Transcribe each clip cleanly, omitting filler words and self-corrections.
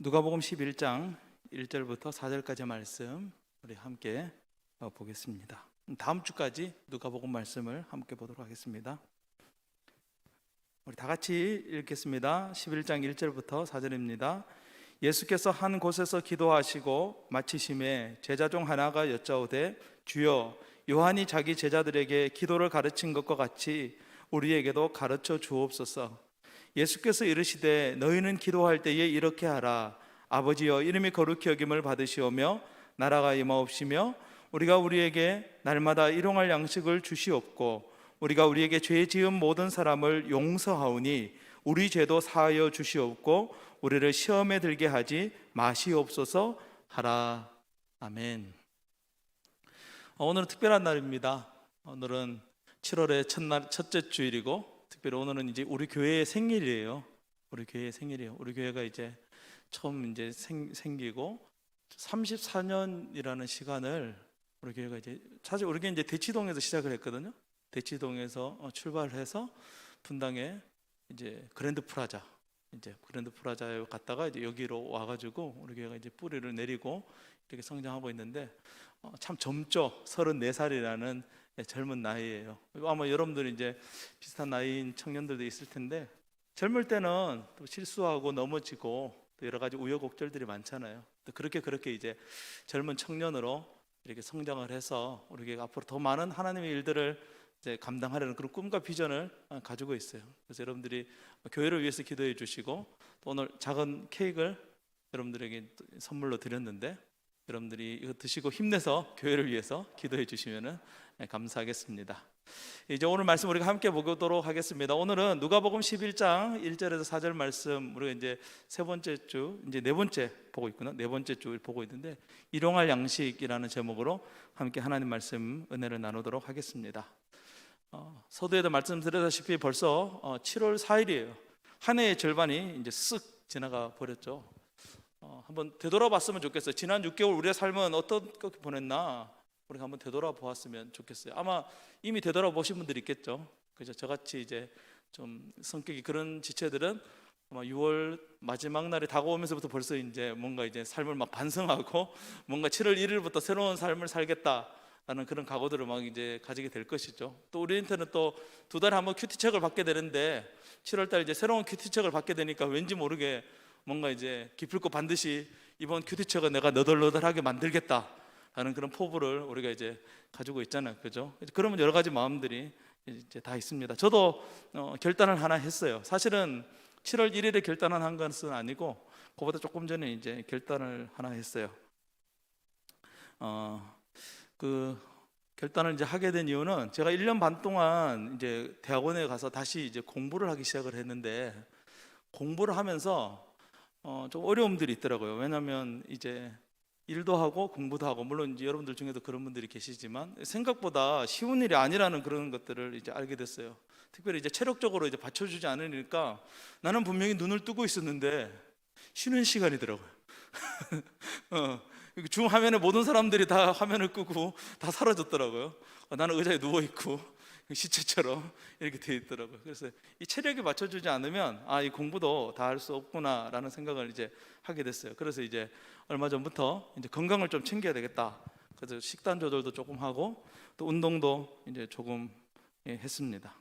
누가복음 11장 1절부터 4절까지 말씀 우리 함께 보겠습니다. 다음 주까지 누가복음 말씀을 함께 보도록 하겠습니다. 우리 다 같이 읽겠습니다. 11장 1절부터 4절입니다. 예수께서 한 곳에서 기도하시고 마치심에 제자 중 하나가 여짜오되 주여, 요한이 자기 제자들에게 기도를 가르친 것과 같이 우리에게도 가르쳐 주옵소서. 예수께서 이르시되 너희는 기도할 때에 이렇게 하라. 아버지여, 이름이 거룩히 여김을 받으시오며 나라가 임하옵시며 우리가 우리에게 날마다 일용할 양식을 주시옵고 우리가 우리에게 죄 지은 모든 사람을 용서하오니 우리 죄도 사하여 주시옵고 우리를 시험에 들게 하지 마시옵소서 하라. 아멘. 오늘은 특별한 날입니다. 오늘은 7월의 첫째 주일이고 특별히 오늘은 이제 우리 교회의 생일이에요. 우리 교회의 생일이에요. 우리 교회가 이제 처음 이제 생기고 34년이라는 시간을 우리 교회가 이제 사실 우리 교회 이제 대치동에서 시작을 했거든요. 대치동에서 출발해서 분당에 이제 그랜드 프라자에 갔다가 이제 여기로 와가지고 우리 교회가 이제 뿌리를 내리고 이렇게 성장하고 있는데 참 젊죠. 34살이라는 젊은 나이예요. 아마 여러분들이 이제 비슷한 나이인 청년들도 있을 텐데 젊을 때는 또 실수하고 넘어지고 또 여러 가지 우여곡절들이 많잖아요. 또 그렇게 이제 젊은 청년으로 이렇게 성장을 해서 우리가 앞으로 더 많은 하나님의 일들을 이제 감당하려는 그런 꿈과 비전을 가지고 있어요. 그래서 여러분들이 교회를 위해서 기도해 주시고 또 오늘 작은 케이크를 여러분들에게 선물로 드렸는데 여러분들이 이거 드시고 힘내서 교회를 위해서 기도해 주시면 감사하겠습니다. 이제 오늘 말씀 우리가 함께 보도록 하겠습니다. 오늘은 누가복음 11장 1절에서 4절 말씀 우리가 이제 세 번째 주 이제 네 번째 보고 있구나. 네 번째 주 보고 있는데 일용할 양식이라는 제목으로 함께 하나님 말씀 은혜를 나누도록 하겠습니다. 서두에도 말씀드렸다시피 벌써 7월 4일이에요. 한 해의 절반이 이제 쓱 지나가 버렸죠. 한번 되돌아봤으면 좋겠어요. 지난 6개월 우리의 삶은 어떻게 보냈나 우리가 한번 되돌아보았으면 좋겠어요. 아마 이미 되돌아보신 분들이 있겠죠. 그죠? 저같이 이제 좀 성격이 그런 지체들은 아마 6월 마지막 날이 다가오면서부터 벌써 이제 뭔가 이제 삶을 막 반성하고 뭔가 7월 1일부터 새로운 삶을 살겠다라는 그런 각오들을 막 이제 가지게 될 것이죠. 또 우리한테는 또 두 달에 한 번 큐티책을 받게 되는데 7월 달 이제 새로운 큐티책을 받게 되니까 왠지 모르게 뭔가 이제 기필코 반드시 이번 큐티책을 내가 너덜너덜하게 만들겠다라는 그런 포부를 우리가 이제 가지고 있잖아요, 그죠? 그러면 여러 가지 마음들이 이제 다 있습니다. 저도 결단을 하나 했어요. 사실은 7월 1일에 결단을 한 것은 아니고 그보다 조금 전에 이제 결단을 하나 했어요. 그 결단을 이제 하게 된 이유는 제가 1년 반 동안 이제 대학원에 가서 다시 이제 공부를 하기 시작을 했는데 공부를 하면서 좀 어려움들이 있더라고요. 왜냐하면 이제 일도 하고 공부도 하고 물론 이제 여러분들 중에도 그런 분들이 계시지만 생각보다 쉬운 일이 아니라는 그런 것들을 이제 알게 됐어요. 특별히 이제 체력적으로 이제 받쳐주지 않으니까 나는 분명히 눈을 뜨고 있었는데 쉬는 시간이더라고요. 줌 화면에 모든 사람들이 다 화면을 끄고 다 사라졌더라고요. 나는 의자에 누워 있고 시체처럼 이렇게 돼 있더라고요. 그래서 이 체력이 맞춰주지 않으면 이 공부도 다 할 수 없구나라는 생각을 이제 하게 됐어요. 그래서 이제 얼마 전부터 이제 건강을 좀 챙겨야 되겠다. 그래서 식단 조절도 조금 하고 또 운동도 이제 조금 했습니다.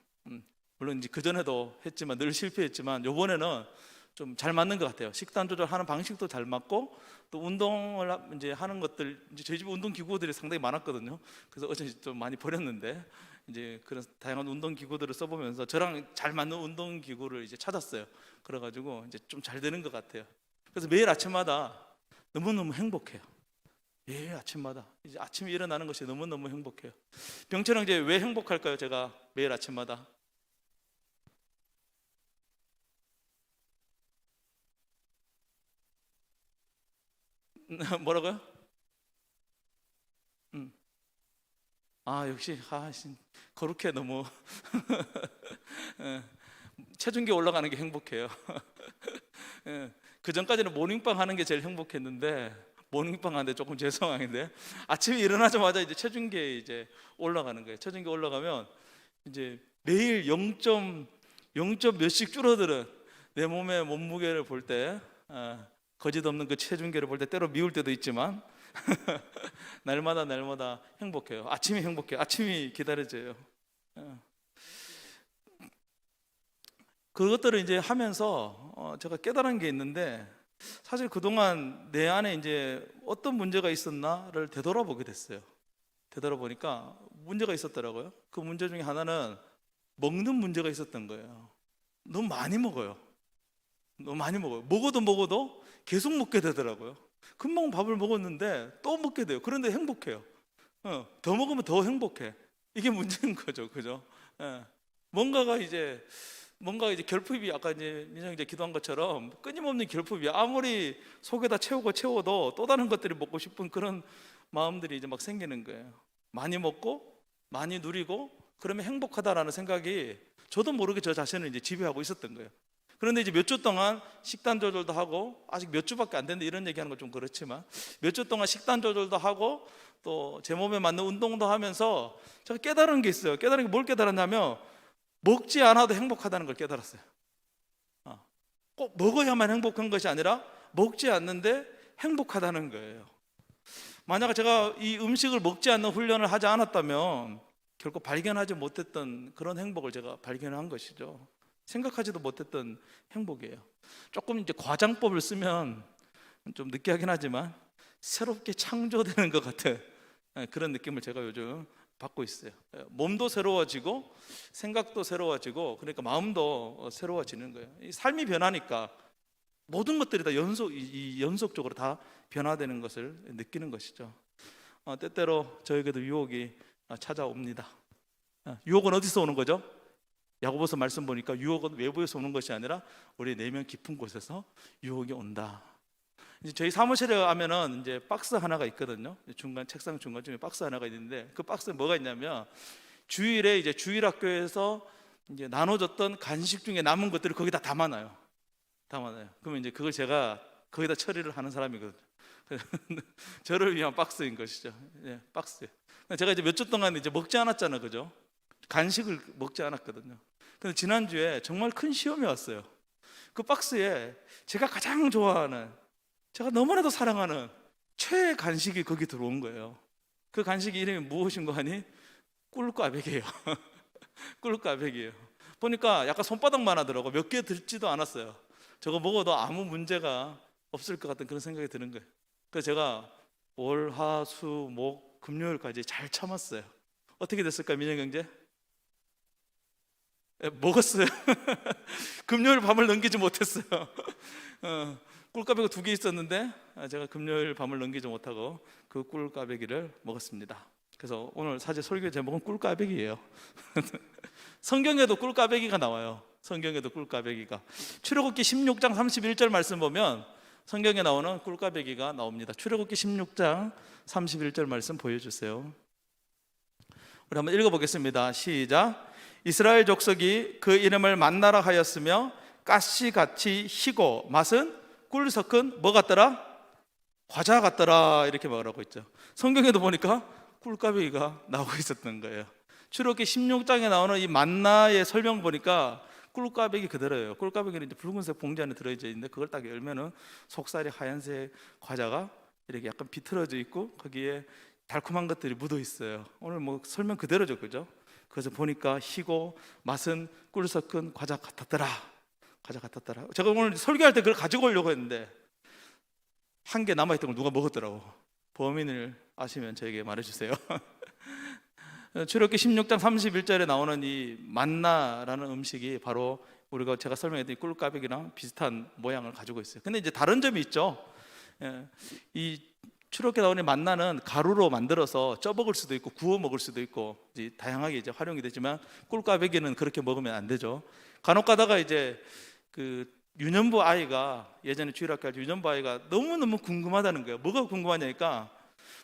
물론 이제 그 전에도 했지만 늘 실패했지만 이번에는 좀 잘 맞는 것 같아요. 식단 조절하는 방식도 잘 맞고 또 운동을 이제 하는 것들 이제 저희 집 운동 기구들이 상당히 많았거든요. 그래서 어제 좀 많이 버렸는데 이제 그런 다양한 운동 기구들을 써보면서 저랑 잘 맞는 운동 기구를 이제 찾았어요. 그래가지고 이제 좀 잘 되는 것 같아요. 그래서 매일 아침마다 너무너무 행복해요. 매일 아침마다 이제 아침에 일어나는 것이 너무너무 행복해요. 병철 형제 왜 행복할까요? 제가 매일 아침마다 뭐라고요? 역시 거룩해 너무. 체중계 올라가는 게 행복해요. 그 전까지는 모닝빵 하는 게 제일 행복했는데 모닝빵 하는데 조금 죄송한데 아침에 일어나자마자 이제 체중계에 이제 올라가는 거예요. 체중계 올라가면 이제 매일 0. 몇씩 줄어드는 내 몸의 몸무게를 볼 때 거짓 없는 그 체중계를 볼 때 때로 미울 때도 있지만 날마다 행복해요. 아침이 행복해요. 아침이 기다려져요. 그것들을 이제 하면서 제가 깨달은 게 있는데, 사실 그동안 내 안에 이제 어떤 문제가 있었나를 되돌아보게 됐어요. 되돌아보니까 문제가 있었더라고요. 그 문제 중에 하나는 먹는 문제가 있었던 거예요. 너무 많이 먹어요. 너무 많이 먹어요. 먹어도 계속 먹게 되더라고요. 금방 밥을 먹었는데 또 먹게 돼요. 그런데 행복해요. 더 먹으면 더 행복해. 이게 문제인 거죠, 그죠? 예. 뭔가 이제 결핍이, 아까 이제 민정이 이제 기도한 것처럼 끊임없는 결핍이, 아무리 속에다 채워도 또 다른 것들이 먹고 싶은 그런 마음들이 이제 막 생기는 거예요. 많이 먹고 많이 누리고 그러면 행복하다라는 생각이 저도 모르게 저 자신을 이제 지배하고 있었던 거예요. 그런데 이제 몇 주 동안 식단 조절도 하고, 아직 몇 주밖에 안 됐는데 이런 얘기하는 건 좀 그렇지만 몇 주 동안 식단 조절도 하고 또 제 몸에 맞는 운동도 하면서 제가 깨달은 게 있어요. 깨달은 게 뭘 깨달았냐면, 먹지 않아도 행복하다는 걸 깨달았어요. 꼭 먹어야만 행복한 것이 아니라 먹지 않는데 행복하다는 거예요. 만약 제가 이 음식을 먹지 않는 훈련을 하지 않았다면 결코 발견하지 못했던 그런 행복을 제가 발견한 것이죠. 생각하지도 못했던 행복이에요. 조금 이제 과장법을 쓰면 좀 느끼하긴 하지만 새롭게 창조되는 것 같은 그런 느낌을 제가 요즘 받고 있어요. 몸도 새로워지고 생각도 새로워지고, 그러니까 마음도 새로워지는 거예요. 이 삶이 변하니까 모든 것들이 다 연속적으로 다 변화되는 것을 느끼는 것이죠. 때때로 저에게도 유혹이 찾아옵니다. 유혹은 어디서 오는 거죠? 야고보서 말씀 보니까 유혹은 외부에서 오는 것이 아니라 우리 내면 깊은 곳에서 유혹이 온다. 이제 저희 사무실에 가면은 이제 박스 하나가 있거든요. 책상 중간쯤에 박스 하나가 있는데, 그 박스에 뭐가 있냐면 주일에 이제 주일학교에서 이제 나눠줬던 간식 중에 남은 것들을 거기다 담아놔요. 그러면 이제 그걸 제가 거기다 처리를 하는 사람이거든요. 저를 위한 박스인 것이죠. 예, 박스. 제가 이제 몇 주 동안 이제 먹지 않았잖아요, 그죠? 간식을 먹지 않았거든요. 근데 지난주에 정말 큰 시험이 왔어요. 그 박스에 제가 가장 좋아하는, 제가 너무나도 사랑하는 최애 간식이 거기 들어온 거예요. 그 간식 이름이 무엇인가 하니 꿀꽈배기예요. 꿀꽈배기예요. 보니까 약간 손바닥만 하더라고. 몇 개 들지도 않았어요. 저거 먹어도 아무 문제가 없을 것 같은 그런 생각이 드는 거예요. 그래서 제가 월, 화, 수, 목, 금요일까지 잘 참았어요. 어떻게 됐을까요, 민영 경제? 먹었어요. 금요일 밤을 넘기지 못했어요. 꿀꽈배기 2개 있었는데 제가 금요일 밤을 넘기지 못하고 그 꿀꽈배기를 먹었습니다. 그래서 오늘 사실 설교 제목은 꿀꽈배기예요. 성경에도 꿀꽈배기가 나와요. 성경에도 꿀꽈배기가, 출애굽기 16장 31절 말씀 보면 성경에 나오는 꿀꽈배기가 나옵니다. 출애굽기 16장 31절 말씀 보여주세요. 우리 한번 읽어보겠습니다. 시작. 이스라엘 족속이 그 이름을 만나라 하였으며 가시같이 희고 맛은 꿀 섞은 뭐 같더라? 과자 같더라. 이렇게 말하고 있죠. 성경에도 보니까 꿀꽈배기가 나오고 있었던 거예요. 출애굽기 16장에 나오는 이 만나의 설명 보니까 꿀꽈배기 그대로예요. 꿀꽈배기는 이제 붉은색 봉지 안에 들어있어 있는데 그걸 딱 열면은 속살이 하얀색 과자가 이렇게 약간 비틀어져 있고 거기에 달콤한 것들이 묻어 있어요. 오늘 뭐 설명 그대로죠, 그죠? 그래서 보니까 희고 맛은 꿀 섞은 과자 같았더라. 제가 오늘 설교할 때 그걸 가지고 오려고 했는데 한 개 남아있던 걸 누가 먹었더라고. 범인을 아시면 저에게 말해주세요. 출애굽기 16장 31절에 나오는 이 만나라는 음식이 바로 우리가 제가 설명했던 이 꿀꽈배기랑 비슷한 모양을 가지고 있어요. 근데 이제 다른 점이 있죠. 이 출애굽기에 나오는 만나는 가루로 만들어서 쪄 먹을 수도 있고 구워 먹을 수도 있고 이제 다양하게 이제 활용이 되지만 꿀꽈배기는 그렇게 먹으면 안 되죠. 간혹 가다가 이제 그 유년부 아이가, 예전에 주일학교 할 때 유년부 아이가 너무너무 궁금하다는 거예요. 뭐가 궁금하냐니까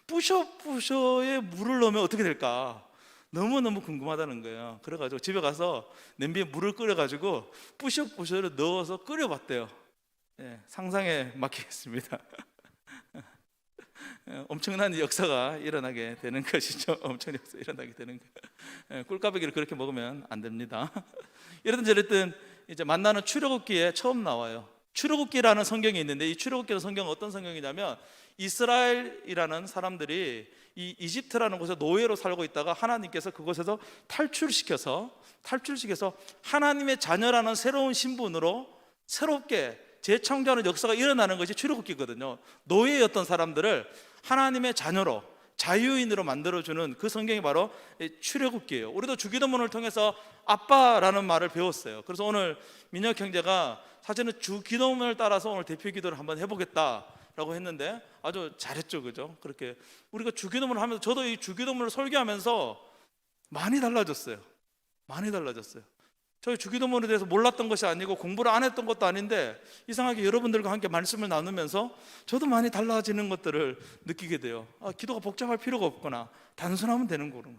뿌셔뿌셔에 물을 넣으면 어떻게 될까 너무너무 궁금하다는 거예요. 그래가지고 집에 가서 냄비에 물을 끓여가지고 뿌셔뿌셔를 넣어서 끓여봤대요. 상상에 맡기겠습니다. 엄청난 역사가 일어나게 되는 것이죠. 엄청난 역사가 일어나게 되는 거예요. 꿀꽈배기를 그렇게 먹으면 안 됩니다. 이랬든 저랬든 이제 만나는 출애굽기에 처음 나와요. 출애굽기라는 성경이 있는데, 이 출애굽기라는 성경은 어떤 성경이냐면, 이스라엘이라는 사람들이 이 이집트라는 곳에 노예로 살고 있다가 하나님께서 그곳에서 탈출시켜서 하나님의 자녀라는 새로운 신분으로 새롭게 재창조하는 역사가 일어나는 것이 출애굽기거든요. 노예였던 사람들을 하나님의 자녀로, 자유인으로 만들어주는 그 성경이 바로 출애굽기예요. 우리도 주기도문을 통해서 아빠라는 말을 배웠어요. 그래서 오늘 민혁 형제가 사실은 주기도문을 따라서 오늘 대표기도를 한번 해보겠다라고 했는데 아주 잘했죠, 그죠? 그렇게 우리가 주기도문을 하면서, 저도 이 주기도문을 설교하면서 많이 달라졌어요. 저희 주기도문에 대해서 몰랐던 것이 아니고 공부를 안 했던 것도 아닌데 이상하게 여러분들과 함께 말씀을 나누면서 저도 많이 달라지는 것들을 느끼게 돼요. 기도가 복잡할 필요가 없구나, 단순하면 되는 거구나.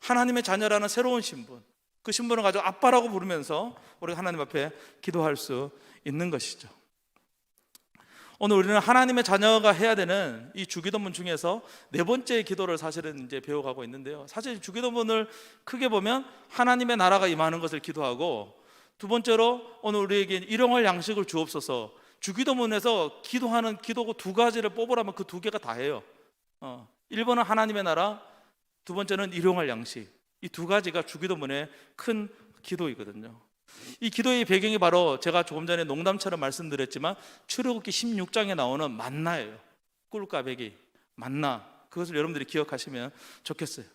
하나님의 자녀라는 새로운 신분, 그 신분을 가지고 아빠라고 부르면서 우리가 하나님 앞에 기도할 수 있는 것이죠. 오늘 우리는 하나님의 자녀가 해야 되는 이 주기도문 중에서 네 번째 기도를 사실은 이제 배워가고 있는데요. 사실 주기도문을 크게 보면 하나님의 나라가 임하는 것을 기도하고, 두 번째로 오늘 우리에게 일용할 양식을 주옵소서. 주기도문에서 기도하는 기도고 두 가지를 뽑으라면 그 두 개가 다예요. 1번은 하나님의 나라, 두 번째는 일용할 양식. 이 두 가지가 주기도문의 큰 기도이거든요. 이 기도의 배경이 바로 제가 조금 전에 농담처럼 말씀드렸지만 출애굽기 16장에 나오는 만나예요. 꿀까베기, 만나. 그것을 여러분들이 기억하시면 좋겠어요.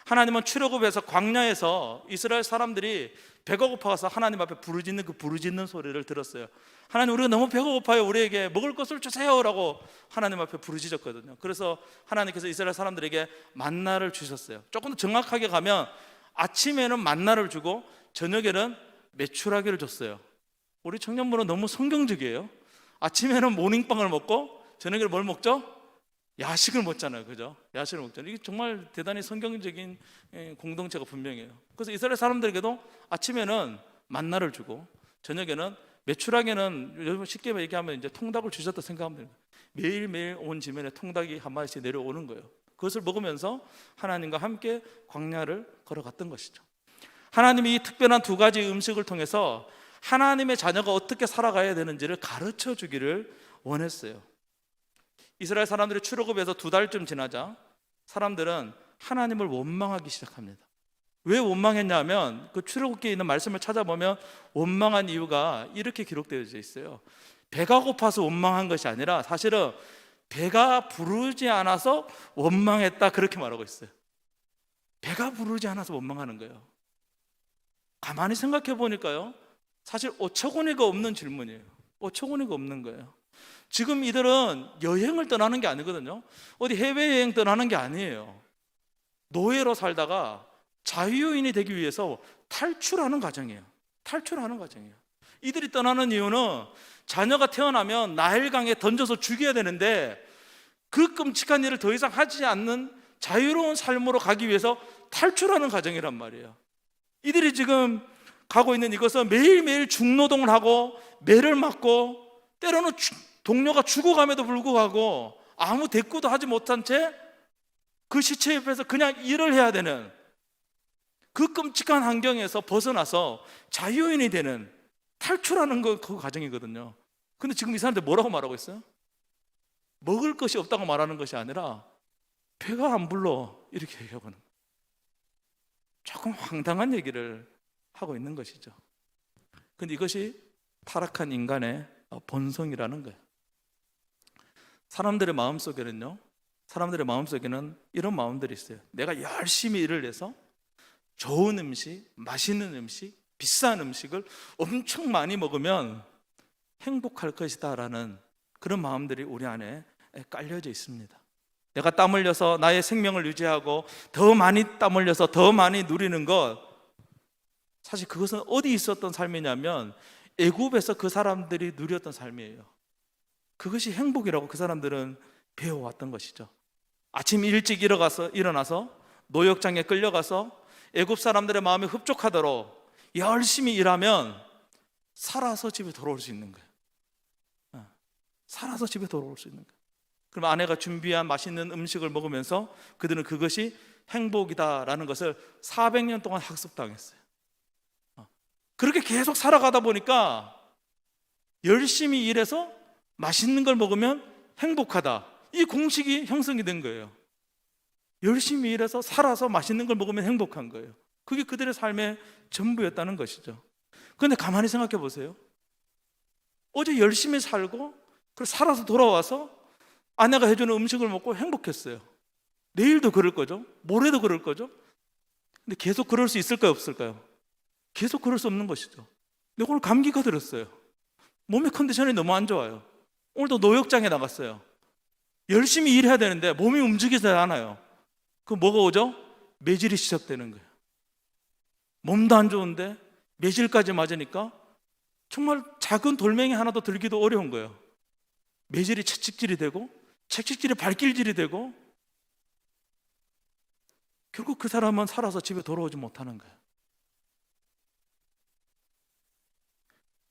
하나님은 출애굽에서 광야에서 이스라엘 사람들이 배가 고파서 하나님 앞에 부르짖는 그 부르짖는 소리를 들었어요. 하나님, 우리가 너무 배가 고파요, 우리에게 먹을 것을 주세요 라고 하나님 앞에 부르짖었거든요. 그래서 하나님께서 이스라엘 사람들에게 만나를 주셨어요. 조금 더 정확하게 가면 아침에는 만나를 주고 저녁에는 메추라기를 줬어요. 우리 청년부는 너무 성경적이에요. 아침에는 모닝빵을 먹고 저녁에는 뭘 먹죠? 야식을 먹잖아요, 그죠? 야식을 먹잖아요. 이게 정말 대단히 성경적인 공동체가 분명해요. 그래서 이스라엘 사람들에게도 아침에는 만나를 주고 저녁에는 메추라기는 여러분 쉽게 얘기하면 이제 통닭을 주셨다 생각하면 됩니다. 매일매일 온 지면에 통닭이 한 마리씩 내려오는 거예요. 그것을 먹으면서 하나님과 함께 광야를 걸어갔던 것이죠. 하나님이 이 특별한 두 가지 음식을 통해서 하나님의 자녀가 어떻게 살아가야 되는지를 가르쳐 주기를 원했어요. 이스라엘 사람들이 출애굽에서 2달쯤 지나자 사람들은 하나님을 원망하기 시작합니다. 왜 원망했냐면 그 출애굽기에 있는 말씀을 찾아보면 원망한 이유가 이렇게 기록되어져 있어요. 배가 고파서 원망한 것이 아니라 사실은 배가 부르지 않아서 원망했다, 그렇게 말하고 있어요. 배가 부르지 않아서 원망하는 거예요. 가만히 생각해 보니까요, 사실 어처구니가 없는 질문이에요. 어처구니가 없는 거예요. 지금 이들은 여행을 떠나는 게 아니거든요. 어디 해외여행 떠나는 게 아니에요. 노예로 살다가 자유인이 되기 위해서 탈출하는 과정이에요. 이들이 떠나는 이유는 자녀가 태어나면 나일강에 던져서 죽여야 되는데 그 끔찍한 일을 더 이상 하지 않는 자유로운 삶으로 가기 위해서 탈출하는 과정이란 말이에요. 이들이 지금 가고 있는 이것은 매일매일 중노동을 하고 매를 맞고 때로는 동료가 죽어감에도 불구하고 아무 대꾸도 하지 못한 채 그 시체 옆에서 그냥 일을 해야 되는 그 끔찍한 환경에서 벗어나서 자유인이 되는, 탈출하는 그 과정이거든요. 근데 지금 이 사람들 뭐라고 말하고 있어요? 먹을 것이 없다고 말하는 것이 아니라 배가 안 불러, 이렇게 얘기하고 있는 거예요. 조금 황당한 얘기를 하고 있는 것이죠. 근데 이것이 타락한 인간의 본성이라는 거예요. 사람들의 마음속에는 이런 마음들이 있어요. 내가 열심히 일을 해서 좋은 음식, 맛있는 음식, 비싼 음식을 엄청 많이 먹으면 행복할 것이다 라는 그런 마음들이 우리 안에 깔려져 있습니다. 내가 땀 흘려서 나의 생명을 유지하고 더 많이 땀 흘려서 더 많이 누리는 것, 사실 그것은 어디 있었던 삶이냐면 애굽에서 그 사람들이 누렸던 삶이에요. 그것이 행복이라고 그 사람들은 배워왔던 것이죠. 아침 일찍 일어나서 노역장에 끌려가서 애굽 사람들의 마음에 흡족하도록 열심히 일하면 살아서 집에 돌아올 수 있는 거예요. 살아서 집에 돌아올 수 있는 거예요. 그럼 아내가 준비한 맛있는 음식을 먹으면서 그들은 그것이 행복이다라는 것을 400년 동안 학습당했어요. 그렇게 계속 살아가다 보니까 열심히 일해서 맛있는 걸 먹으면 행복하다. 이 공식이 형성이 된 거예요. 열심히 일해서 살아서 맛있는 걸 먹으면 행복한 거예요. 그게 그들의 삶의 전부였다는 것이죠. 그런데 가만히 생각해 보세요. 어제 열심히 살고 그리고 살아서 돌아와서 아내가 해주는 음식을 먹고 행복했어요. 내일도 그럴 거죠. 모레도 그럴 거죠. 근데 계속 그럴 수 있을까요, 없을까요? 계속 그럴 수 없는 것이죠. 근데 오늘 감기가 들었어요. 몸의 컨디션이 너무 안 좋아요. 오늘도 노역장에 나갔어요. 열심히 일해야 되는데 몸이 움직이지 않아요. 그 뭐가 오죠? 매질이 시작되는 거예요. 몸도 안 좋은데 매질까지 맞으니까 정말 작은 돌멩이 하나도 들기도 어려운 거예요. 매질이 채찍질이 되고 채찍질이 발길질이 되고 결국 그 사람은 살아서 집에 돌아오지 못하는 거예요.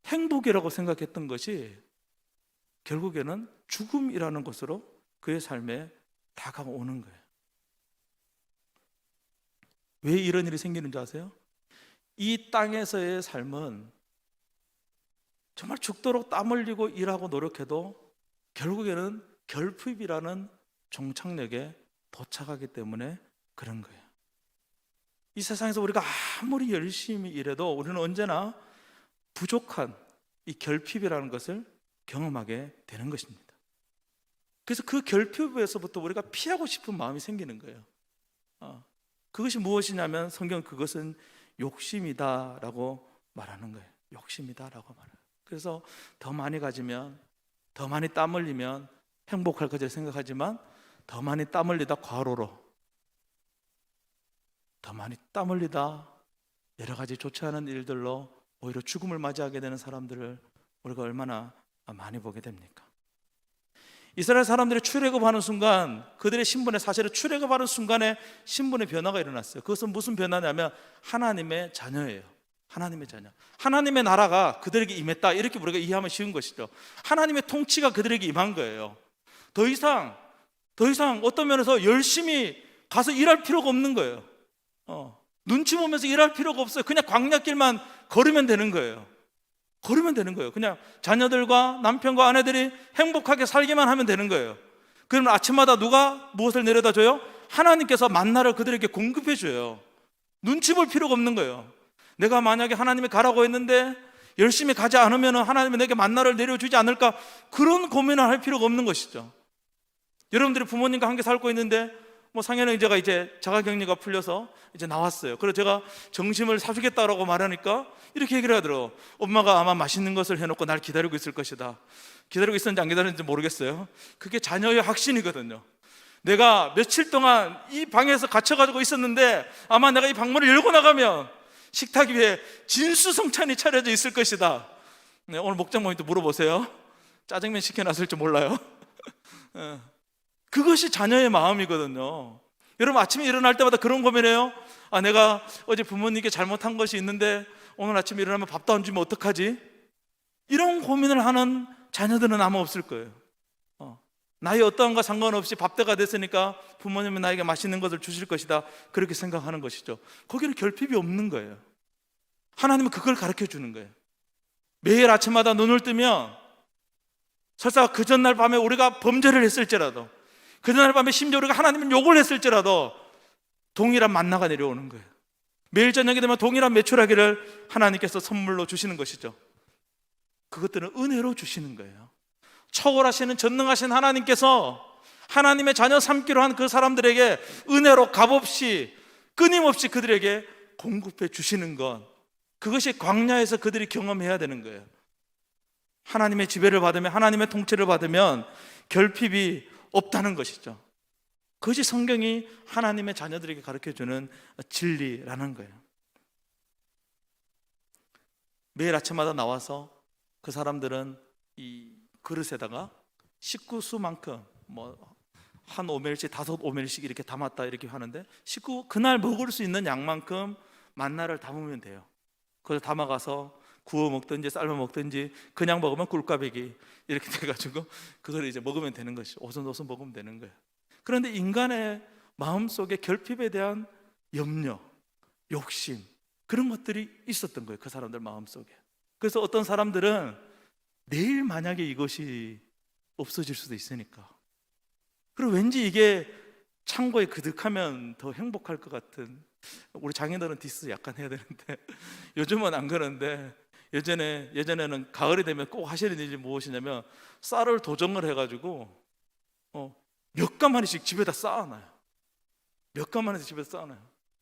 행복이라고 생각했던 것이 결국에는 죽음이라는 것으로 그의 삶에 다가오는 거예요. 왜 이런 일이 생기는지 아세요? 이 땅에서의 삶은 정말 죽도록 땀 흘리고 일하고 노력해도 결국에는 결핍이라는 종착역에 도착하기 때문에 그런 거예요. 이 세상에서 우리가 아무리 열심히 일해도 우리는 언제나 부족한 이 결핍이라는 것을 경험하게 되는 것입니다. 그래서 그 결핍에서부터 우리가 피하고 싶은 마음이 생기는 거예요. 그것이 무엇이냐면 성경은 그것은 욕심이다라고 말하는 거예요. 욕심이다라고 말해요. 그래서 더 많이 가지면, 더 많이 땀 흘리면 행복할 것을 생각하지만 더 많이 땀 흘리다 과로로, 더 많이 땀 흘리다 여러 가지 좋지 않은 일들로 오히려 죽음을 맞이하게 되는 사람들을 우리가 얼마나 많이 보게 됩니까? 이스라엘 사람들이 출애굽하는 순간 그들의 신분에 사실은 출애굽하는 순간에 신분의 변화가 일어났어요. 그것은 무슨 변화냐면 하나님의 자녀예요. 하나님의 자녀. 하나님의 나라가 그들에게 임했다. 이렇게 우리가 이해하면 쉬운 것이죠. 하나님의 통치가 그들에게 임한 거예요. 더 이상 어떤 면에서 열심히 가서 일할 필요가 없는 거예요. 눈치 보면서 일할 필요가 없어요. 그냥 광야길만 걸으면 되는 거예요. 걸으면 되는 거예요. 그냥 자녀들과 남편과 아내들이 행복하게 살기만 하면 되는 거예요. 그러면 아침마다 누가 무엇을 내려다 줘요? 하나님께서 만나를 그들에게 공급해 줘요. 눈치 볼 필요가 없는 거예요. 내가 만약에 하나님이 가라고 했는데 열심히 가지 않으면 하나님이 내게 만나를 내려주지 않을까, 그런 고민을 할 필요가 없는 것이죠. 여러분들이 부모님과 함께 살고 있는데 상현이 형제가 이제 자가격리가 풀려서 이제 나왔어요. 그래서 제가 점심을 사주겠다라고 말하니까 이렇게 얘기를 하더라고요. 엄마가 아마 맛있는 것을 해놓고 날 기다리고 있을 것이다. 기다리고 있었는지 안 기다렸는지 모르겠어요. 그게 자녀의 확신이거든요. 내가 며칠 동안 이 방에서 갇혀가지고 있었는데 아마 내가 이 방문을 열고 나가면 식탁 위에 진수성찬이 차려져 있을 것이다. 네, 오늘 목장모님도 물어보세요. 짜장면 시켜놨을지 몰라요. 그것이 자녀의 마음이거든요. 여러분 아침에 일어날 때마다 그런 고민해요. 내가 어제 부모님께 잘못한 것이 있는데 오늘 아침에 일어나면 밥도 안 주면 어떡하지? 이런 고민을 하는 자녀들은 아마 없을 거예요. 나이 어떠한가 상관없이 밥때가 됐으니까 부모님은 나에게 맛있는 것을 주실 것이다, 그렇게 생각하는 것이죠. 거기는 결핍이 없는 거예요. 하나님은 그걸 가르쳐 주는 거예요. 매일 아침마다 눈을 뜨면 설사 그 전날 밤에 우리가 범죄를 했을지라도, 그 전날 밤에 심지어 우리가 하나님은 욕을 했을지라도 동일한 만나가 내려오는 거예요. 매일 저녁이 되면 동일한 메추라기를 하나님께서 선물로 주시는 것이죠. 그것들은 은혜로 주시는 거예요. 초월하시는 전능하신 하나님께서 하나님의 자녀 삼기로 한 그 사람들에게 은혜로 값없이 끊임없이 그들에게 공급해 주시는 것, 그것이 광야에서 그들이 경험해야 되는 거예요. 하나님의 지배를 받으면, 하나님의 통치를 받으면 결핍이 없다는 것이죠. 그것이 성경이 하나님의 자녀들에게 가르쳐주는 진리라는 거예요. 매일 아침마다 나와서 그 사람들은 이 그릇에다가 식구수만큼 한 오멜씩, 5오멜씩 이렇게 담았다 이렇게 하는데, 그날 먹을 수 있는 양만큼 만나를 담으면 돼요. 그걸 담아가서 구워 먹든지 삶아 먹든지 그냥 먹으면 꿀까배기 이렇게 돼가지고 그걸 이제 먹으면 되는 것이죠. 오손오손 먹으면 되는 거예요. 그런데 인간의 마음속에 결핍에 대한 염려, 욕심, 그런 것들이 있었던 거예요. 그 사람들 마음속에. 그래서 어떤 사람들은 내일 만약에 이것이 없어질 수도 있으니까. 그리고 왠지 이게 창고에 그득하면 더 행복할 것 같은, 우리 장인들은 디스 약간 해야 되는데 요즘은 안 그러는데, 예전에는 가을이 되면 꼭 하시는 일이 무엇이냐면 쌀을 도정을 해가지고 몇 가마니씩 집에다 쌓아놔요. 몇 가마니씩 집에다 쌓아놔요.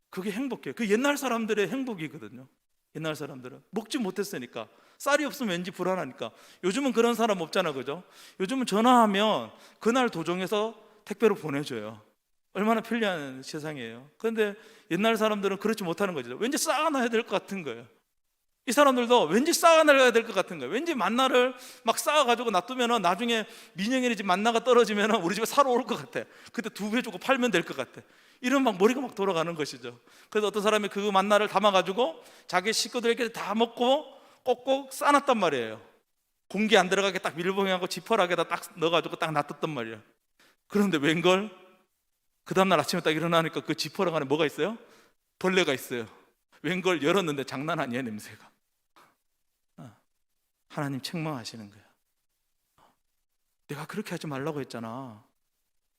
그게 행복해요. 그 옛날 사람들의 행복이거든요. 옛날 사람들은 먹지 못했으니까, 쌀이 없으면 왠지 불안하니까. 요즘은 그런 사람 없잖아, 그죠? 요즘은 전화하면 그날 도정해서 택배로 보내줘요. 얼마나 편리한 세상이에요. 그런데 옛날 사람들은 그렇지 못하는 거죠. 왠지 쌓아놔야 될 것 같은 거예요. 이 사람들도 왠지 쌓아놔야 될 것 같은 거예요. 왠지 만나를 막 쌓아가지고 놔두면 나중에 민영이네 집 만나가 떨어지면 우리 집에 사러 올 것 같아. 그때 2배 주고 팔면 될 것 같아. 이런 막 머리가 막 돌아가는 것이죠. 그래서 어떤 사람이 그 만나를 담아가지고 자기 식구들에게 다 먹고 꼭꼭 싸놨단 말이에요. 공기 안 들어가게 딱 밀봉해갖고 지퍼락에다 딱 넣어가지고 딱 놔뒀단 말이에요. 그런데 웬걸 그 다음날 아침에 딱 일어나니까 그 지퍼락 안에 뭐가 있어요? 벌레가 있어요. 웬걸 열었는데 장난 아니에요, 냄새가. 하나님 책망하시는 거예요. 내가 그렇게 하지 말라고 했잖아.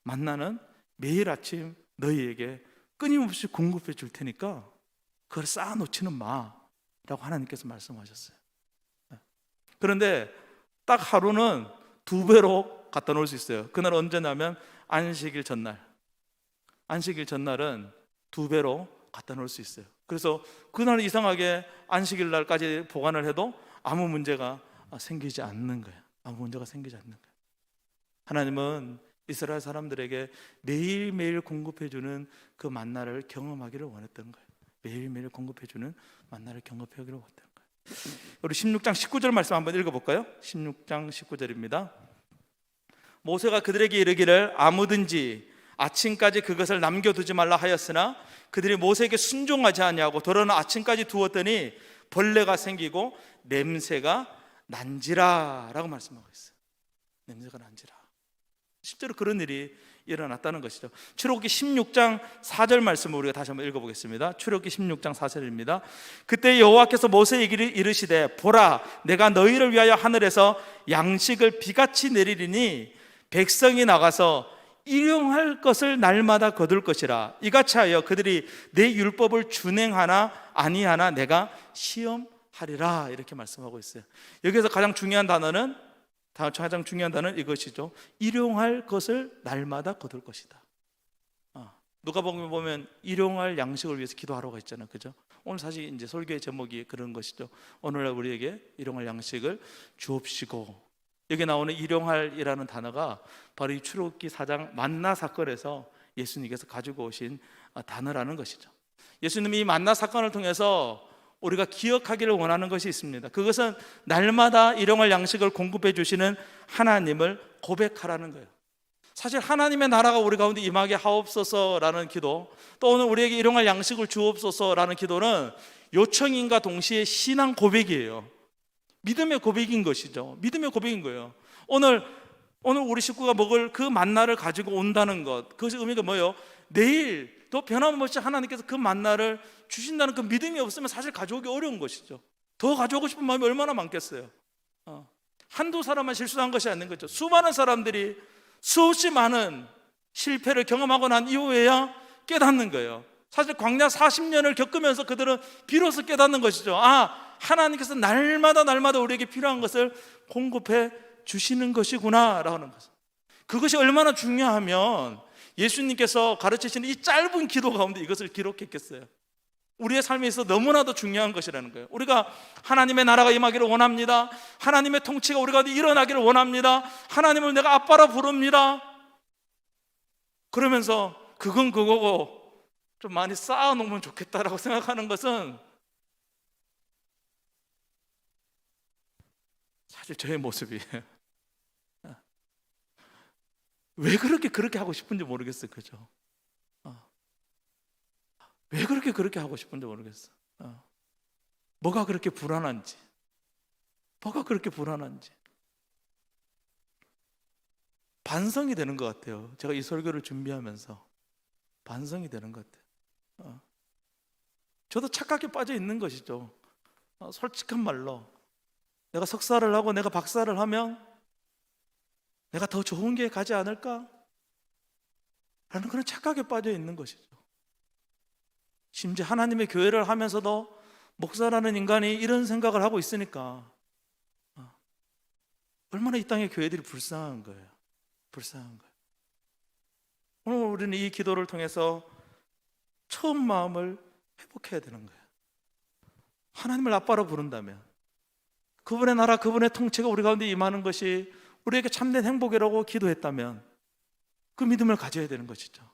만나는 매일 아침 너희에게 끊임없이 공급해 줄 테니까 그걸 쌓아놓지는 마라고 하나님께서 말씀하셨어요. 그런데 딱 하루는 2배로 갖다 놓을 수 있어요. 그날 언제냐면 안식일 전날. 안식일 전날은 2배로 갖다 놓을 수 있어요. 그래서 그날 이상하게 안식일 날까지 보관을 해도 아무 문제가 생기지 않는 거예요. 아무 문제가 생기지 않는 거예요. 하나님은 이스라엘 사람들에게 매일매일 공급해주는 그 만나를 경험하기를 원했던 거예요. 매일매일 공급해주는 만나를 경험하기를 원했던 거예요. 우리 16장 19절 말씀 한번 읽어볼까요? 16장 19절입니다. 모세가 그들에게 이르기를 아무든지 아침까지 그것을 남겨두지 말라 하였으나 그들이 모세에게 순종하지 아니하고 도로는 아침까지 두었더니 벌레가 생기고 냄새가 난지라 라고 말씀하고 있어요. 냄새가 난지라. 실제로 그런 일이 일어났다는 것이죠. 출애굽기 16장 4절 말씀을 우리가 다시 한번 읽어보겠습니다. 출애굽기 16장 4절입니다. 그때 여호와께서 모세에게 이르시되 보라 내가 너희를 위하여 하늘에서 양식을 비같이 내리리니 백성이 나가서 일용할 것을 날마다 거둘 것이라. 이같이 하여 그들이 내 율법을 준행하나 아니하나 내가 시험하리라. 이렇게 말씀하고 있어요. 여기서 가장 중요한 단어는 이것이죠. 일용할 것을 날마다 거둘 것이다. 누가복음에 보면 일용할 양식을 위해서 기도하라고 했잖아요, 그죠? 오늘 사실 이제 설교의 제목이 그런 것이죠. 오늘날 우리에게 일용할 양식을 주옵시고. 여기 나오는 일용할이라는 단어가 바로 이 출애굽기 4장 만나 사건에서 예수님께서 가지고 오신 단어라는 것이죠. 예수님이 이 만나 사건을 통해서 우리가 기억하기를 원하는 것이 있습니다. 그것은 날마다 일용할 양식을 공급해 주시는 하나님을 고백하라는 거예요. 사실 하나님의 나라가 우리 가운데 임하게 하옵소서라는 기도, 또 오늘 우리에게 일용할 양식을 주옵소서라는 기도는 요청인과 동시에 신앙 고백이에요. 믿음의 고백인 것이죠. 믿음의 고백인 거예요. 오늘 우리 식구가 먹을 그 만나를 가지고 온다는 것, 그것의 의미가 뭐예요? 내일 또 변함없이 하나님께서 그 만나를 주신다는 그 믿음이 없으면 사실 가져오기 어려운 것이죠. 더 가져오고 싶은 마음이 얼마나 많겠어요. 한두 사람만 실수한 것이 아닌 거죠. 수많은 사람들이 수없이 많은 실패를 경험하고 난 이후에야 깨닫는 거예요. 사실 광야 40년을 겪으면서 그들은 비로소 깨닫는 것이죠. 하나님께서 날마다 우리에게 필요한 것을 공급해 주시는 것이구나 라는 것을. 그것이 얼마나 중요하면 예수님께서 가르치시는 이 짧은 기도 가운데 이것을 기록했겠어요. 우리의 삶에 있어 너무나도 중요한 것이라는 거예요. 우리가 하나님의 나라가 임하기를 원합니다. 하나님의 통치가 우리 가운데 일어나기를 원합니다. 하나님을 내가 아빠라 부릅니다. 그러면서 그건 그거고 좀 많이 쌓아놓으면 좋겠다라고 생각하는 것은 사실 저의 모습이에요. 왜 그렇게 하고 싶은지 모르겠어요. 그죠? 왜 그렇게 하고 싶은지 모르겠어. 뭐가 그렇게 불안한지. 반성이 되는 것 같아요. 제가 이 설교를 준비하면서 반성이 되는 것 같아요. 저도 착각에 빠져 있는 것이죠. 솔직한 말로 내가 석사를 하고 내가 박사를 하면 내가 더 좋은 게 가지 않을까? 라는 그런 착각에 빠져 있는 것이죠. 심지어 하나님의 교회를 하면서도 목사라는 인간이 이런 생각을 하고 있으니까 얼마나 이 땅의 교회들이 불쌍한 거예요. 불쌍한 거예요. 오늘 우리는 이 기도를 통해서 처음 마음을 회복해야 되는 거예요. 하나님을 아빠로 부른다면, 그분의 나라, 그분의 통치가 우리 가운데 임하는 것이 우리에게 참된 행복이라고 기도했다면 그 믿음을 가져야 되는 것이죠.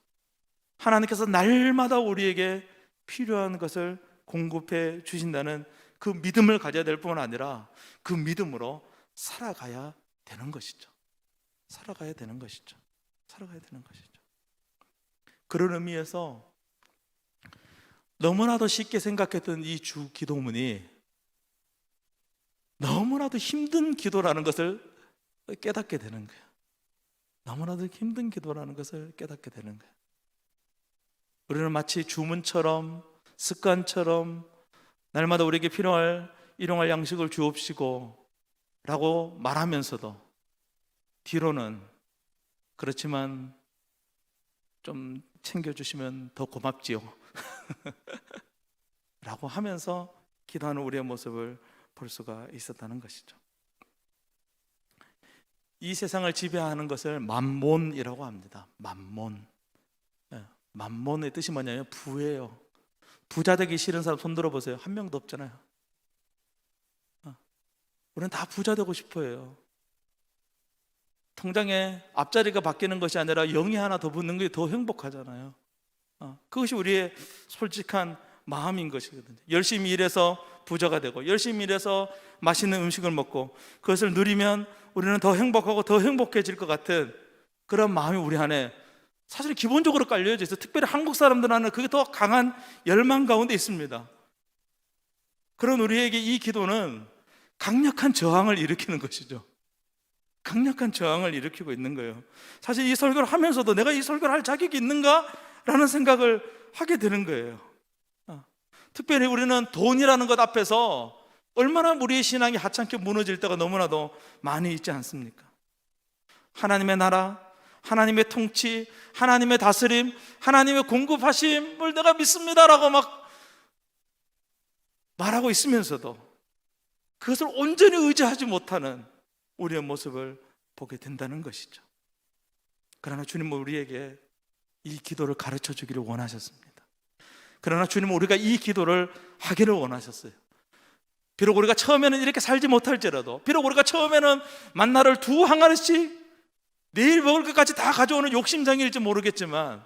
하나님께서 날마다 우리에게 필요한 것을 공급해 주신다는 그 믿음을 가져야 될 뿐만 아니라 그 믿음으로 살아가야 되는 것이죠. 살아가야 되는 것이죠. 살아가야 되는 것이죠. 그런 의미에서 너무나도 쉽게 생각했던 이 주 기도문이 너무나도 힘든 기도라는 것을 깨닫게 되는 거예요. 너무나도 힘든 기도라는 것을 깨닫게 되는 거예요. 우리는 마치 주문처럼, 습관처럼 날마다 우리에게 필요할 일용할 양식을 주옵시고 라고 말하면서도 뒤로는 그렇지만 좀 챙겨주시면 더 고맙지요 라고 하면서 기도하는 우리의 모습을 볼 수가 있었다는 것이죠. 이 세상을 지배하는 것을 맘몬이라고 합니다. 맘몬. 맘몬의 뜻이 뭐냐면 부예요. 부자 되기 싫은 사람 손 들어보세요. 한 명도 없잖아요. 우리는 다 부자 되고 싶어요. 통장에 앞자리가 바뀌는 것이 아니라 0이 하나 더 붙는 게 더 행복하잖아요. 그것이 우리의 솔직한 마음인 것이거든요. 열심히 일해서 부자가 되고 열심히 일해서 맛있는 음식을 먹고 그것을 누리면 우리는 더 행복하고 더 행복해질 것 같은 그런 마음이 우리 안에 사실 기본적으로 깔려져 있어요. 특별히 한국 사람들한테는 그게 더 강한 열망 가운데 있습니다. 그런 우리에게 이 기도는 강력한 저항을 일으키는 것이죠. 강력한 저항을 일으키고 있는 거예요. 사실 이 설교를 하면서도 내가 이 설교를 할 자격이 있는가? 라는 생각을 하게 되는 거예요. 특별히 우리는 돈이라는 것 앞에서 얼마나 우리의 신앙이 하찮게 무너질 때가 너무나도 많이 있지 않습니까? 하나님의 나라, 하나님의 통치, 하나님의 다스림, 하나님의 공급하심을 내가 믿습니다라고 막 말하고 있으면서도 그것을 온전히 의지하지 못하는 우리의 모습을 보게 된다는 것이죠. 그러나 주님은 우리에게 이 기도를 가르쳐 주기를 원하셨습니다. 그러나 주님은 우리가 이 기도를 하기를 원하셨어요. 비록 우리가 처음에는 이렇게 살지 못할지라도, 비록 우리가 처음에는 만나를 두 항아리씩 내일 먹을 것까지 다 가져오는 욕심장일지 모르겠지만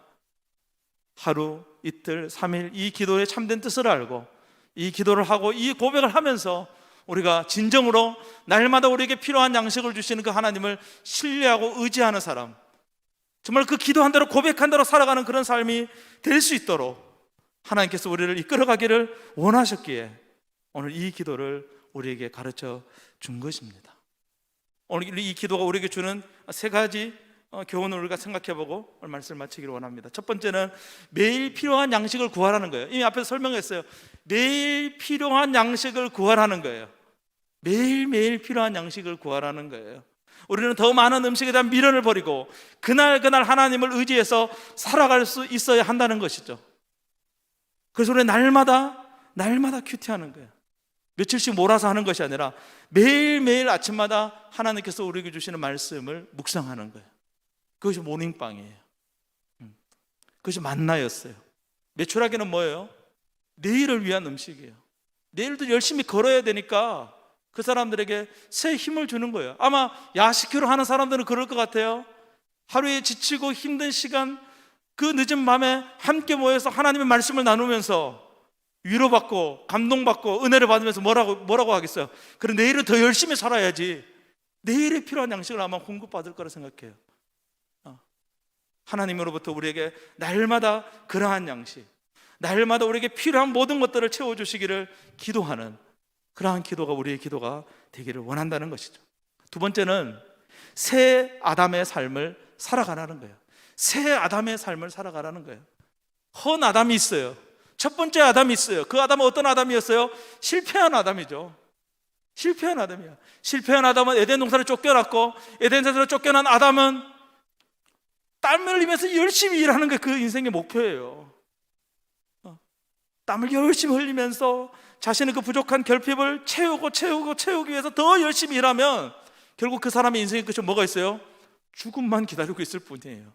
하루, 이틀, 3일 이 기도의 참된 뜻을 알고 이 기도를 하고 이 고백을 하면서 우리가 진정으로 날마다 우리에게 필요한 양식을 주시는 그 하나님을 신뢰하고 의지하는 사람, 정말 그 기도한 대로 고백한 대로 살아가는 그런 삶이 될 수 있도록 하나님께서 우리를 이끌어가기를 원하셨기에 오늘 이 기도를 우리에게 가르쳐 준 것입니다. 오늘 이 기도가 우리에게 주는 세 가지 교훈을 우리가 생각해보고 오늘 말씀을 마치기를 원합니다. 첫 번째는 매일 필요한 양식을 구하라는 거예요. 이미 앞에서 설명했어요. 매일 필요한 양식을 구하라는 거예요. 매일매일 필요한 양식을 구하라는 거예요. 우리는 더 많은 음식에 대한 미련을 버리고 그날 하나님을 의지해서 살아갈 수 있어야 한다는 것이죠. 그래서 우리는 날마다 큐티하는 거예요. 며칠씩 몰아서 하는 것이 아니라 매일매일 아침마다 하나님께서 우리에게 주시는 말씀을 묵상하는 거예요. 그것이 모닝빵이에요. 그것이 만나였어요. 메추라기는 뭐예요? 내일을 위한 음식이에요. 내일도 열심히 걸어야 되니까 그 사람들에게 새 힘을 주는 거예요. 아마 야식회로 하는 사람들은 그럴 것 같아요. 하루에 지치고 힘든 시간, 그 늦은 밤에 함께 모여서 하나님의 말씀을 나누면서 위로받고 감동받고 은혜를 받으면서 뭐라고 하겠어요? 그럼 내일은 더 열심히 살아야지. 내일에 필요한 양식을 아마 공급받을 거라 생각해요. 하나님으로부터 우리에게 날마다 그러한 양식, 날마다 우리에게 필요한 모든 것들을 채워주시기를 기도하는 그러한 기도가 우리의 기도가 되기를 원한다는 것이죠. 두 번째는 새 아담의 삶을 살아가라는 거예요. 새 아담의 삶을 살아가라는 거예요. 헌 아담이 있어요. 첫 번째 아담이 있어요. 그 아담은 어떤 아담이었어요? 실패한 아담이죠. 실패한 아담이야. 실패한 아담은 에덴 동산을 쫓겨났고, 에덴 동산을 쫓겨난 아담은 땀을 흘리면서 열심히 일하는 게 그 인생의 목표예요. 땀을 열심히 흘리면서 자신의 그 부족한 결핍을 채우기 위해서 더 열심히 일하면 결국 그 사람의 인생의 끝이 뭐가 있어요? 죽음만 기다리고 있을 뿐이에요.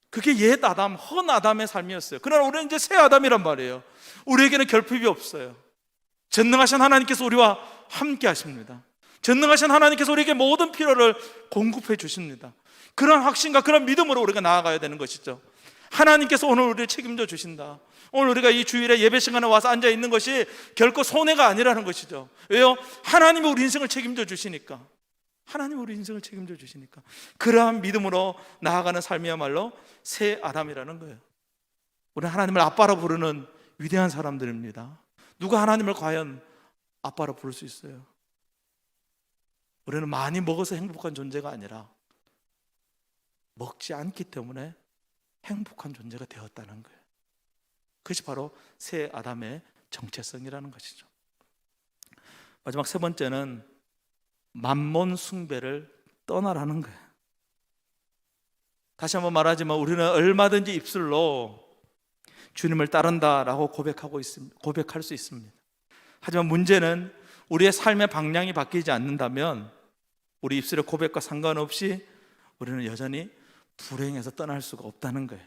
그게 옛 아담, 헌 아담의 삶이었어요. 그러나 우리는 이제 새 아담이란 말이에요. 우리에게는 결핍이 없어요. 전능하신 하나님께서 우리와 함께 하십니다. 전능하신 하나님께서 우리에게 모든 필요를 공급해 주십니다. 그런 확신과 그런 믿음으로 우리가 나아가야 되는 것이죠. 하나님께서 오늘 우리를 책임져 주신다. 오늘 우리가 이 주일에 예배 시간에 와서 앉아 있는 것이 결코 손해가 아니라는 것이죠. 왜요? 하나님이 우리 인생을 책임져 주시니까. 하나님이 우리 인생을 책임져 주시니까. 그러한 믿음으로 나아가는 삶이야말로 새 아담이라는 거예요. 우리는 하나님을 아빠로 부르는 위대한 사람들입니다. 누가 하나님을 과연 아빠로 부를 수 있어요? 우리는 많이 먹어서 행복한 존재가 아니라 먹지 않기 때문에 행복한 존재가 되었다는 거예요. 그것이 바로 새 아담의 정체성이라는 것이죠. 마지막 세 번째는 만몬 숭배를 떠나라는 거예요. 다시 한번 말하지만 우리는 얼마든지 입술로 주님을 따른다라고 고백할 수 있습니다. 하지만 문제는 우리의 삶의 방향이 바뀌지 않는다면 우리 입술의 고백과 상관없이 우리는 여전히 불행해서 떠날 수가 없다는 거예요.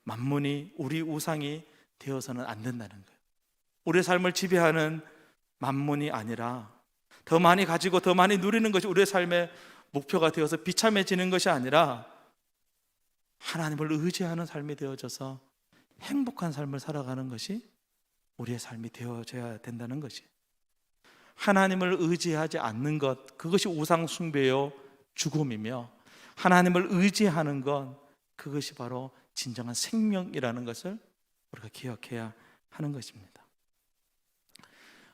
만몬이 우리 우상이 되어서는 안 된다는 거예요. 우리의 삶을 지배하는 만몬이 아니라 더 많이 가지고 더 많이 누리는 것이 우리의 삶의 목표가 되어서 비참해지는 것이 아니라 하나님을 의지하는 삶이 되어져서 행복한 삶을 살아가는 것이 우리의 삶이 되어져야 된다는 것이. 하나님을 의지하지 않는 것, 그것이 우상 숭배요 죽음이며, 하나님을 의지하는 것, 그것이 바로 진정한 생명이라는 것을 우리가 기억해야 하는 것입니다.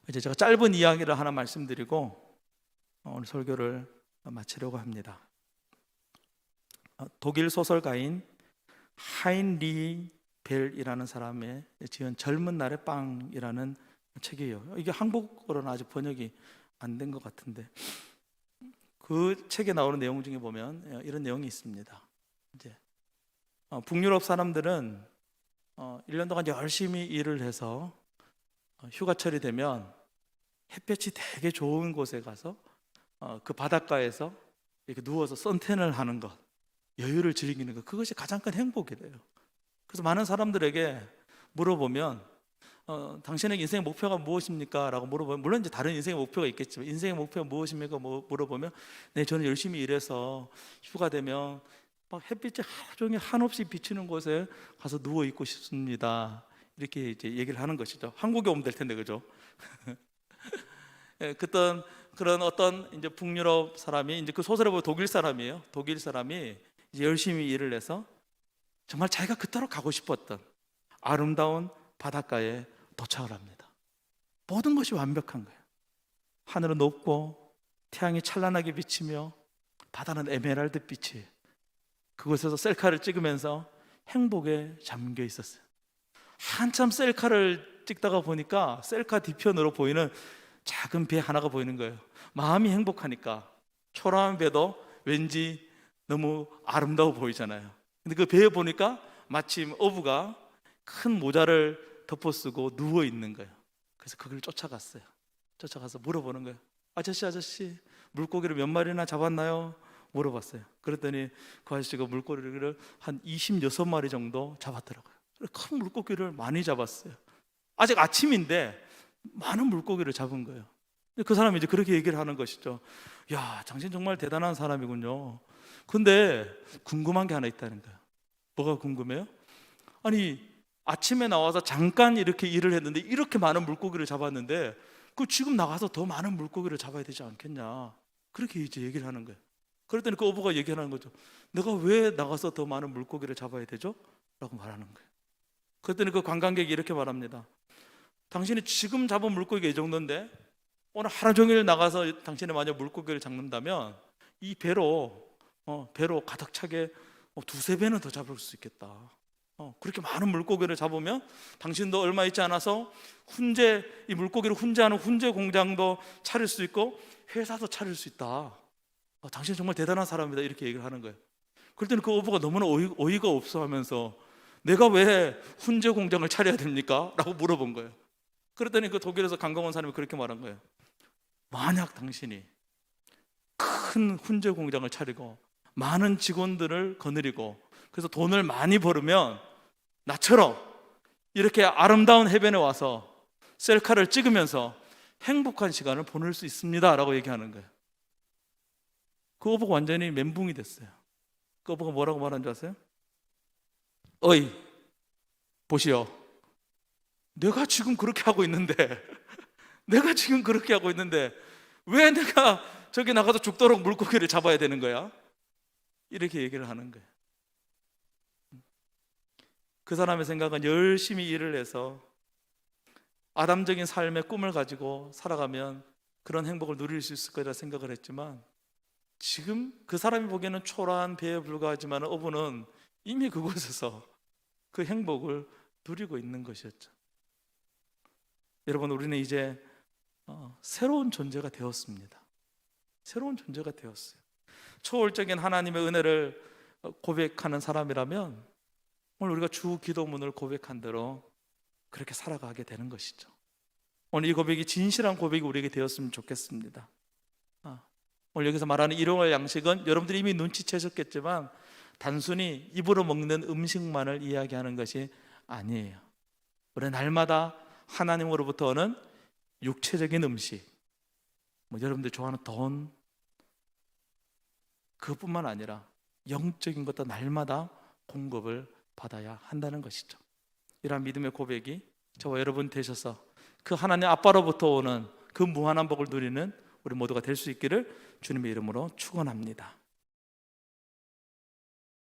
이제 제가 짧은 이야기를 하나 말씀드리고 오늘 설교를 마치려고 합니다. 독일 소설가인 하인리 벨이라는 사람의 지은 젊은 날의 빵이라는 책이에요. 이게 한국어로는 아직 번역이 안 된 것 같은데, 그 책에 나오는 내용 중에 보면 이런 내용이 있습니다. 이제 북유럽 사람들은 1년 동안 열심히 일을 해서 휴가철이 되면 햇볕이 되게 좋은 곳에 가서 그 바닷가에서 이렇게 누워서 선탠을 하는 것, 여유를 즐기는 것, 그것이 가장 큰 행복이래요. 그래서 많은 사람들에게 물어보면 당신의 인생의 목표가 무엇입니까? 라고 물어보면, 물론 이제 다른 인생의 목표가 있겠지만 인생의 목표가 무엇입니까? 물어보면 네, 저는 열심히 일해서 휴가 되면 막 햇빛이 하루 종일 한없이 비치는 곳에 가서 누워 있고 싶습니다. 이렇게 이제 얘기를 하는 것이죠. 한국에 오면 될 텐데, 그죠? 예, 그런 어떤 이제 북유럽 사람이, 이제 그 소설에 보면 독일 사람이에요. 독일 사람이 이제 열심히 일을 해서 정말 자기가 그토록 가고 싶었던 아름다운 바닷가에 도착을 합니다. 모든 것이 완벽한 거예요. 하늘은 높고 태양이 찬란하게 비치며 바다는 에메랄드 빛이, 그곳에서 셀카를 찍으면서 행복에 잠겨 있었어요. 한참 셀카를 찍다가 보니까 셀카 뒤편으로 보이는 작은 배 하나가 보이는 거예요. 마음이 행복하니까 초라한 배도 왠지 너무 아름다워 보이잖아요. 근데 그 배에 보니까 마침 어부가 큰 모자를 덮어쓰고 누워 있는 거예요. 그래서 거기를 쫓아갔어요. 쫓아가서 물어보는 거예요. 아저씨, 물고기를 몇 마리나 잡았나요? 물어봤어요. 그랬더니 그 아저씨가 물고기를 한 26마리 정도 잡았더라고요. 큰 물고기를 많이 잡았어요. 아직 아침인데 많은 물고기를 잡은 거예요. 그 사람이 이제 그렇게 얘기를 하는 것이죠. 야, 당신 정말 대단한 사람이군요. 근데 궁금한 게 하나 있다는 거예요. 뭐가 궁금해요? 아니, 아침에 나와서 잠깐 이렇게 일을 했는데 이렇게 많은 물고기를 잡았는데 그 지금 나가서 더 많은 물고기를 잡아야 되지 않겠냐, 그렇게 이제 얘기를 하는 거예요. 그랬더니 그 어부가 얘기하는 거죠. 내가 왜 나가서 더 많은 물고기를 잡아야 되죠? 라고 말하는 거예요. 그랬더니 그 관광객이 이렇게 말합니다. 당신이 지금 잡은 물고기가 이 정도인데 오늘 하루 종일 나가서 당신이 만약 물고기를 잡는다면 이 배로 가득 차게 두세 배는 더 잡을 수 있겠다. 그렇게 많은 물고기를 잡으면 당신도 얼마 있지 않아서 이 물고기를 훈제하는 훈제 공장도 차릴 수 있고 회사도 차릴 수 있다. 당신 정말 대단한 사람이다. 이렇게 얘기를 하는 거예요. 그럴 때는 그 어부가 너무나 어이가 없어 하면서 내가 왜 훈제 공장을 차려야 됩니까? 라고 물어본 거예요. 그랬더니 그 독일에서 관광 온 사람이 그렇게 말한 거예요. 만약 당신이 큰 훈제 공장을 차리고 많은 직원들을 거느리고 그래서 돈을 많이 벌으면 나처럼 이렇게 아름다운 해변에 와서 셀카를 찍으면서 행복한 시간을 보낼 수 있습니다 라고 얘기하는 거예요. 그 어부가 완전히 멘붕이 됐어요. 그 어부가 뭐라고 말한 줄 아세요? 어이 보시오, 내가 지금 그렇게 하고 있는데 왜 내가 저기 나가서 죽도록 물고기를 잡아야 되는 거야? 이렇게 얘기를 하는 거예요. 그 사람의 생각은 열심히 일을 해서 아담적인 삶의 꿈을 가지고 살아가면 그런 행복을 누릴 수 있을 거라 생각을 했지만 지금 그 사람이 보기에는 초라한 배에 불과하지만 어부는 이미 그곳에서 그 행복을 누리고 있는 것이었죠. 여러분, 우리는 이제 새로운 존재가 되었습니다. 새로운 존재가 되었어요. 초월적인 하나님의 은혜를 고백하는 사람이라면 오늘 우리가 주 기도문을 고백한 대로 그렇게 살아가게 되는 것이죠. 오늘 이 고백이 진실한 고백이 우리에게 되었으면 좋겠습니다. 오늘 여기서 말하는 일용할 양식은 여러분들이 이미 눈치채셨겠지만 단순히 입으로 먹는 음식만을 이야기하는 것이 아니에요. 우리 날마다 하나님으로부터 오는 육체적인 음식, 여러분들 좋아하는 돈, 그것뿐만 아니라 영적인 것도 날마다 공급을 받아야 한다는 것이죠. 이러한 믿음의 고백이 저와 여러분 되셔서 그 하나님 아빠로부터 오는 그 무한한 복을 누리는 우리 모두가 될 수 있기를 주님의 이름으로 축원합니다.